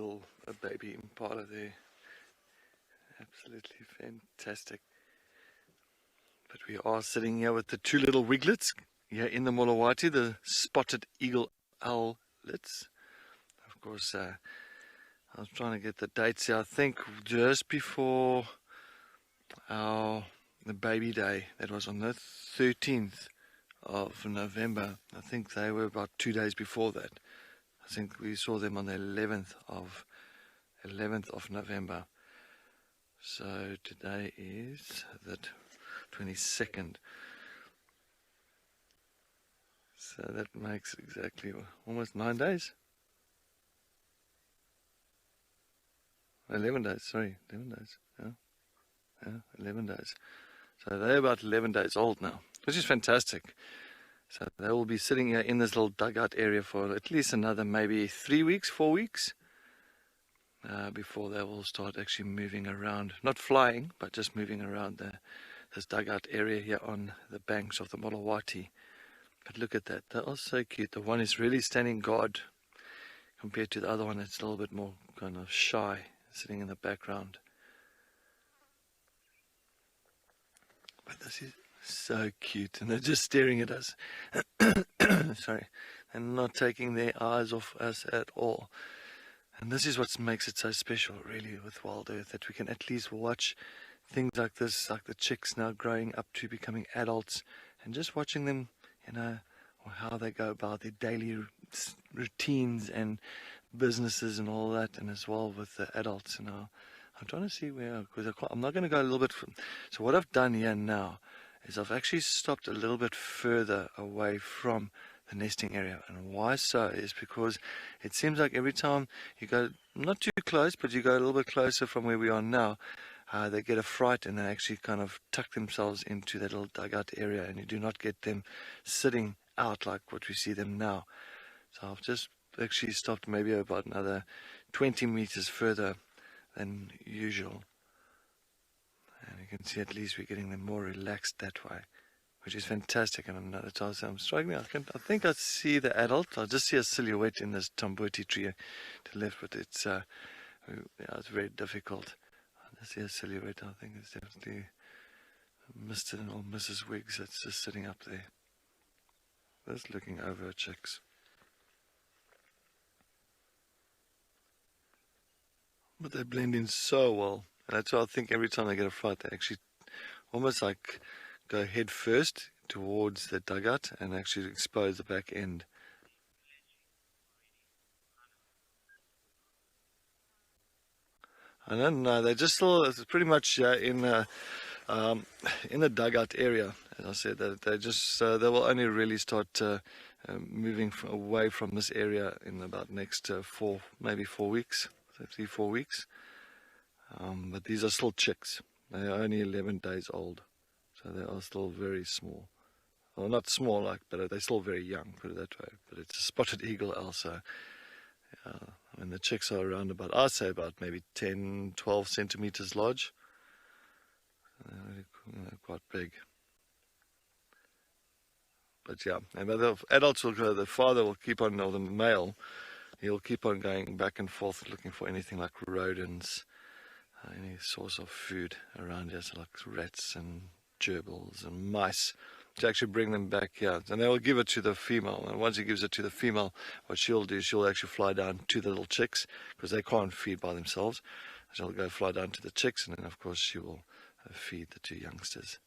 little baby impala there. Absolutely fantastic. But we are sitting here with the two little wiglets here in the Molawati, the spotted eagle owlets. Of course, I was trying to get the dates here. I think just before the baby day, that was on the 13th of November. I think they were about 2 days before that. I think we saw them on the 11th of November. So today is the 22nd. So that makes exactly almost 9 days. 11 days, sorry, 11 days. Yeah, 11 days. So they're about 11 days old now, which is fantastic. So they will be sitting here in this little dugout area for at least another maybe 3 weeks, 4 weeks, before they will start actually moving around. Not flying, but just moving around this dugout area here on the banks of the Molawati. But look at that, they are so cute. The one is really standing guard compared to the other one. It's a little bit more kind of shy, sitting in the background. But this is so cute, and they're just staring at us. Sorry, and not taking their eyes off us at all. And this is what makes it so special, really, with Wild Earth, that we can at least watch things like this, like the chicks now growing up to becoming adults, and just watching them, you know, or how they go about their daily routines and businesses and all that, and as well with the adults. And I'm trying to see where, because I'm not going to go a little bit. So what I've done here now is I've actually stopped a little bit further away from the nesting area. And why so is because it seems like every time you go not too close, but you go a little bit closer from where we are now, they get a fright and they actually kind of tuck themselves into that little dugout area, and you do not get them sitting out like what we see them now. So I've just actually stopped maybe about another 20 meters further than usual, and you can see at least we're getting them more relaxed that way, which is fantastic. And another time I'm struggling. I think I see the adult. I just see a silhouette in this tamboti tree to the left, but it's it's very difficult. I see a silhouette. I think it's definitely Mr. or Mrs. Wiggs that's just sitting up there, just looking over her chicks. But they blend in so well, and that's why I think every time they get a fright, they actually almost like go head first towards the dugout and actually expose the back end. I don't know, they're just still pretty much in the dugout area. As I said, they just they will only really start moving away from this area in about next maybe 4 weeks. 3-4 weeks, but these are still chicks. They are only 11 days old, so they are still very small. Well, not small, but they're still very young, put it that way. But it's a spotted eagle also. And the chicks are around about, I'd say about maybe 10-12 centimeters large. Quite big. But yeah, and the adults will go, the father will keep on, or the male, he'll keep on going back and forth looking for anything like rodents, any source of food around here, so like rats and gerbils and mice, to actually bring them back here. And they will give it to the female, and once he gives it to the female, what she'll do, she'll actually fly down to the little chicks, because they can't feed by themselves. She'll go fly down to the chicks, and then of course she will feed the two youngsters.